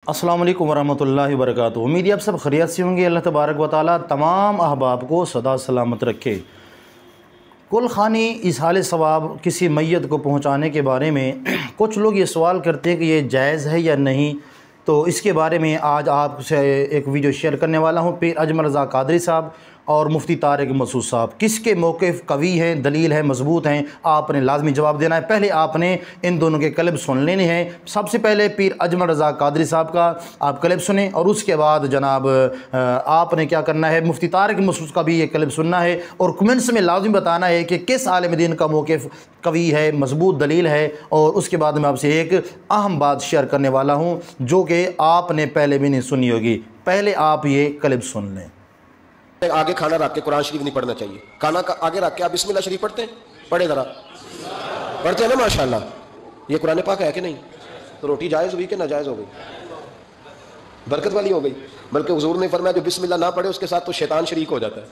अस्सलाम वालेकुम वरहमतुल्लाहि वबरकातुहू। उम्मीद है आप सब खैरियत से होंगे। अल्लाह तबारक व तआला तमाम अहबाब को सदा सलामत रखे। कुल खानी इज़हार सवाब किसी मैयत को पहुँचाने के बारे में कुछ लोग ये सवाल करते हैं कि ये जायज़ है या नहीं। तो इसके बारे में आज आपसे एक वीडियो शेयर करने वाला हूँ। पीर अजमल रज़ा कादरी साहब और मुफ्ती तारिक मसूद साहब किसके मौक़िफ़ कवी हैं, दलील है, मजबूत हैं, आपने लाजमी जवाब देना है। पहले आपने इन दोनों के क्लिप सुन लेने हैं। सबसे पहले पीर अजमल रज़ा कादरी साहब का आप क्लिप सुने और उसके बाद जनाब आपने क्या करना है, मुफ्ती तारिक मसूद का भी ये क्लिप सुनना है और कमेंट्स में लाजमी बताना है कि किस आलिम दीन का मौक़िफ़ कवी है, मजबूत दलील है। और उसके बाद मैं आपसे एक अहम बात शेयर करने वाला हूँ जो कि आपने पहले भी नहीं सुनी होगी। पहले आप ये क्लिप सुन लें। आगे खाना रख के कुरान शरीफ नहीं पढ़ना चाहिए। खाना का आगे रख के आप बिस्मिल्लाह शरीफ पढ़ते हैं? पढ़े जरा, पढ़ते हैं ना माशाल्लाह। ये कुरान पाक है कि नहीं? तो रोटी जायज़ हुई कि नाजायज़ हो गई? बरकत वाली हो गई। बल्कि हुजूर ने फरमाया जो बिस्मिल्लाह ना पढ़े उसके साथ तो शैतान शरीक हो जाता है।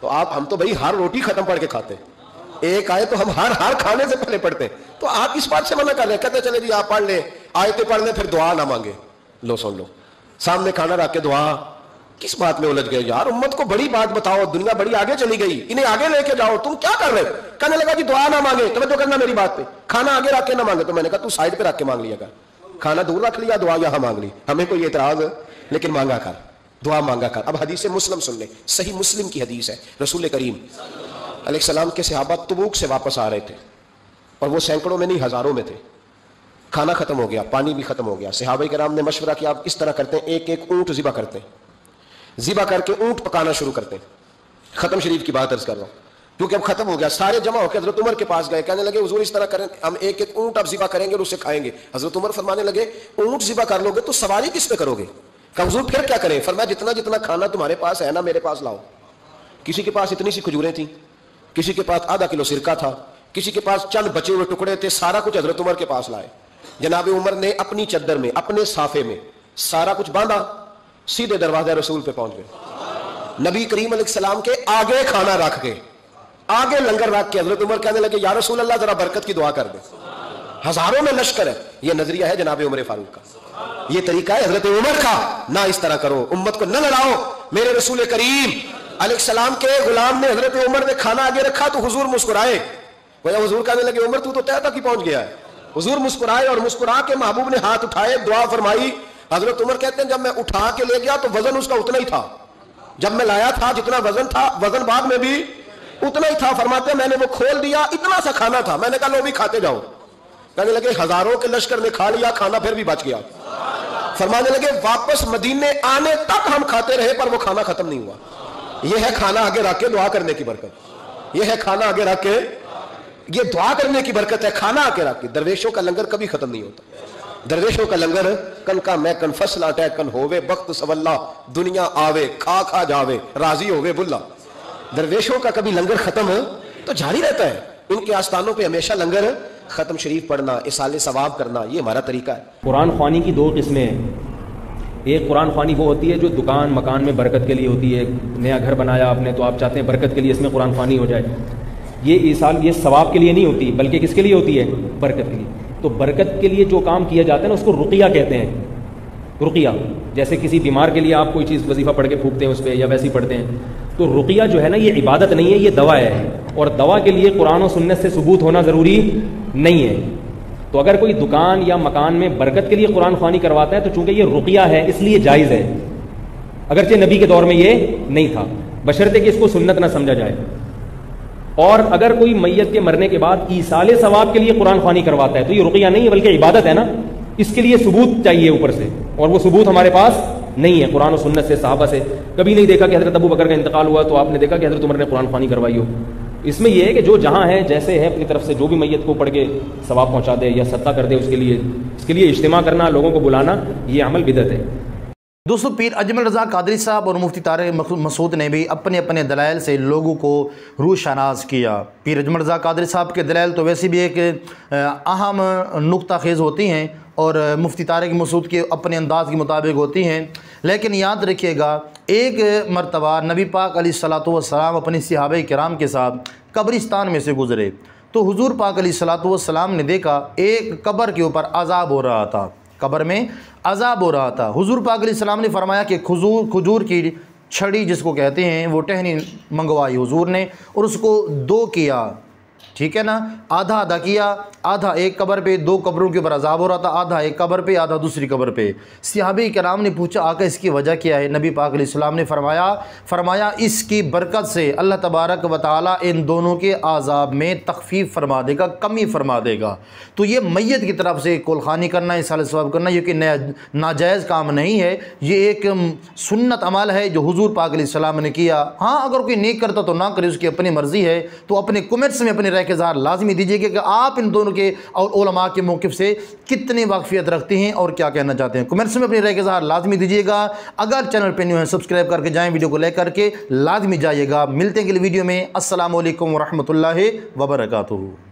तो हम तो भाई हर रोटी खत्म पढ़ के खाते हैं। एक आए तो हम हर खाने से पहले पढ़ते हैं। तो आप इस बात से मना कर रहे हैं, कहते चले जी आप पढ़ लें, आयतें पढ़ लें, फिर दुआ ना मांगे। लो सुन लो, सामने खाना रख के दुआ, किस बात में उलझ गए यार? उम्मत को बड़ी बात बताओ, दुनिया बड़ी आगे चली गई, इन्हें आगे लेके जाओ। तुम क्या कर रहे हो? कहने लगा कि दुआ ना मांगे, तुम्हें तो करना मेरी बात पे, खाना आगे रख के ना मांगे। तो मैंने कहा तू साइड पे रख के मांग लिया कर, खाना दूर रख लिया, दुआ यहां मांग ली, हमें कोई एतराज है, लेकिन मांगा कर, दुआ मांगा कर। अब हदीस मुस्लिम सुन ले, सही मुस्लिम की हदीस है। रसूल करीम अलैहिस्सलाम के सहाबा तबूक से वापस आ रहे थे और वो सैकड़ों में नहीं हजारों में थे। खाना खत्म हो गया, पानी भी खत्म हो गया। सहाबा किराम ने मशवरा किया आप इस तरह करते हैं, एक एक ऊंट ज़िबा करते हैं, ज़िबा करके ऊंट पकाना शुरू करते हैं। खत्म शरीफ की बात अर्ज कर रहा हूं क्योंकि अब खत्म हो गया। सारे जमा होकर हजरत उमर के पास गए, कहने लगे हुजूर इस तरह करें, हम एक एक ऊंट अब ज़िबा करेंगे और उससे खाएंगे। हजरत उमर फरमाने लगे ऊंट ज़िबा कर लोगे तो सवारी किस पे करोगे? कहा हुजूर फिर क्या करें? फरमाया जितना जितना खाना तुम्हारे पास है ना मेरे पास लाओ। किसी के पास इतनी सी खजूरें थी, किसी के पास आधा किलो सिरका था, किसी के पास चंद बचे हुए टुकड़े थे, सारा कुछ हजरत उमर के पास लाए। जनाब उमर ने अपनी चद्दर में, अपने साफे में सारा कुछ बांधा, सीधे दरवाजे रसूल पे पहुंच गए। नबी करीम अलैहिस्सलाम के आगे खाना रख के, आगे लंगर रख के हजरत उमर कहने लगे या रसूल अल्लाह जरा बरकत की दुआ कर दे। हजारों में लश्कर है। यह नजरिया है जनाब उमर फारूक का, यह तरीका है हजरत उमर का। ना इस तरह करो, उम्मत को न लड़ाओ। मेरे रसूल करीम अलैहिस्सलाम के गुलाम ने, हजरत उमर ने खाना आगे रखा तो हुजूर मुस्कुराए। वह हुजूर कहने लगे उमर तू तो तय तक ही पहुंच गया है। हुजूर मुस्कुराए और मुस्कुरा के महबूब ने हाथ उठाए, दुआ फरमाई। हजरत उमर कहते हैं जब मैं उठा के ले गया तो वजन उसका उतना ही था, जब मैं लाया था जितना वजन था, वजन बाद में भी उतना ही था। फरमाते मैंने वो खोल दिया, इतना सा खाना था, मैंने कहा लो भी खाते जाओ। कहने लगे हजारों के लश्कर ने खा लिया, खाना फिर भी बच गया। फरमाने लगे वापस मदीने आने तक हम खाते रहे पर वो खाना खत्म नहीं हुआ। यह है खाना आगे रख के दुआ करने की बरकत, यह है खाना आगे रख के, ये दुआ करने की बरकत है। खाना आगे रख के, दरवेशों का लंगर कभी खत्म नहीं होता। दरवेशों का लंगर कन का मैं कन फसल अटैक कन होवे बख्त सवल्ला, दुनिया आवे खा खा जावे राजी होवे बुल्ला। दरवेशों का कभी लंगर खत्म तो जारी रहता है। इनके आस्थानों पे हमेशा लंगर खत्म शरीफ पढ़ना, इसाले सवाब करना, ये हमारा तरीका है। कुरान ख्वानी की दो किस्में हैं। एक कुरान ख्वानी वो होती है जो दुकान मकान में बरकत के लिए होती है। नया घर बनाया आपने तो आप चाहते हैं बरकत के लिए इसमें कुरान ख्वानी हो जाए। ये सवाब के लिए नहीं होती, बल्कि किसके लिए होती है? बरकत के लिए। तो बरकत के लिए जो काम किया जाता है ना उसको रुकिया कहते हैं। रुकिया जैसे किसी बीमार के लिए आप कोई चीज़ वजीफा पढ़ के फूकते हैं उस पर, या वैसे ही पढ़ते हैं। तो रुकिया जो है ना ये इबादत नहीं है, ये दवा है। और दवा के लिए कुरान और सुन्नत से सबूत होना ज़रूरी नहीं है। तो अगर कोई दुकान या मकान में बरकत के लिए कुरान ख्वानी करवाता है तो चूंकि ये रुकिया है इसलिए जायज़ है, अगरचे नबी के दौर में ये नहीं था, बशर्ते कि इसको सुन्नत ना समझा जाए। और अगर कोई मैयत के मरने के बाद ईसाले सवाब के लिए कुरान ख्वानी करवाता है तो ये रुकिया नहीं है बल्कि इबादत है ना। इसके लिए सबूत चाहिए ऊपर से, और वो सबूत हमारे पास नहीं है कुरान और सुन्नत से। साहबा से कभी नहीं देखा कि हजरत अबू बकर का इंतकाल हुआ तो आपने देखा कि हजरत उमर ने कुरान ख्वानी करवाई हो। इसमें यह है कि जो जहाँ है जैसे है अपनी तरफ से जो भी मैयत को पढ़ के सवाब पहुँचा दे या सत्ता कर दे, इसके लिए इज्तिमा करना, लोगों को बुलाना, ये अमल बिदअत है। दोस्तों पीर अजमल रज़ा कादरी साहब और मुफ्ती तारिक मसूद ने भी अपने अपने दलाइल से लोगों को रूशनाज किया। पीर अजमल रज़ा कादरी साहब के दलाइल तो वैसे भी एक अहम नुक्ता खेज़ होती हैं और मुफ्ती तारिक मसूद के अपने अंदाज के मुताबिक होती हैं। लेकिन याद रखिएगा एक मरतबा नबी पाक अलैहिस्सलातु वस्सलाम अपनी सहाबा किराम के साथ कब्रिस्तान में से गुज़रे तो हुजूर पाक अलैहिस्सलातु वस्सलाम ने देखा एक कब्र के ऊपर अज़ाब हो रहा था। قبر میں عذاب ہو رہا تھا۔ حضور پاک علیہ السلام نے فرمایا کہ کھجور کی چھڑی جس کو کہتے ہیں وہ ٹہنی منگوائی حضور نے اور اس کو دو کیا، ٹھیک ہے نا، آدھا آدھا کیا، آدھا ایک قبر پہ، دو قبروں کے اوپر عذاب ہو رہا تھا، آدھا ایک قبر پہ آدھا دوسری قبر پہ۔ صحابہ کرام نے پوچھا آقا اس کی وجہ کیا ہے؟ نبی پاک علیہ السلام نے فرمایا اس کی برکت سے اللہ تبارک و تعالیٰ ان دونوں کے عذاب میں تخفیف فرما دے گا، کمی فرما دے گا۔ تو یہ میت کی طرف سے کولخانی کرنا، اصالہ ثواب کرنا، یہ کہ ناجائز کام نہیں ہے، یہ ایک سنت عمل ہے جو حضور پاک علیہ السلام نے کیا۔ ہاں اگر کوئی نیک کرتا تو نہ کرے، اس کی اپنی مرضی ہے، تو اپنے کمنٹس میں اپنے رائے کے اظہار لازمی دیجیے گا کہ آپ ان دونوں کے اور علماء کے موقف سے کتنی واقفیت رکھتے ہیں اور کیا کہنا چاہتے ہیں۔ کمنٹس میں اپنی رائے کے اظہار لازمی دیجیے گا۔ اگر چینل پہ نیو ہے سبسکرائب کر کے جائیں، ویڈیو کو لائک کر کے لازمی جائیے گا۔ ملتے ہیں اگلی ویڈیو میں۔ السلام علیکم ورحمۃ اللہ وبرکاتہ۔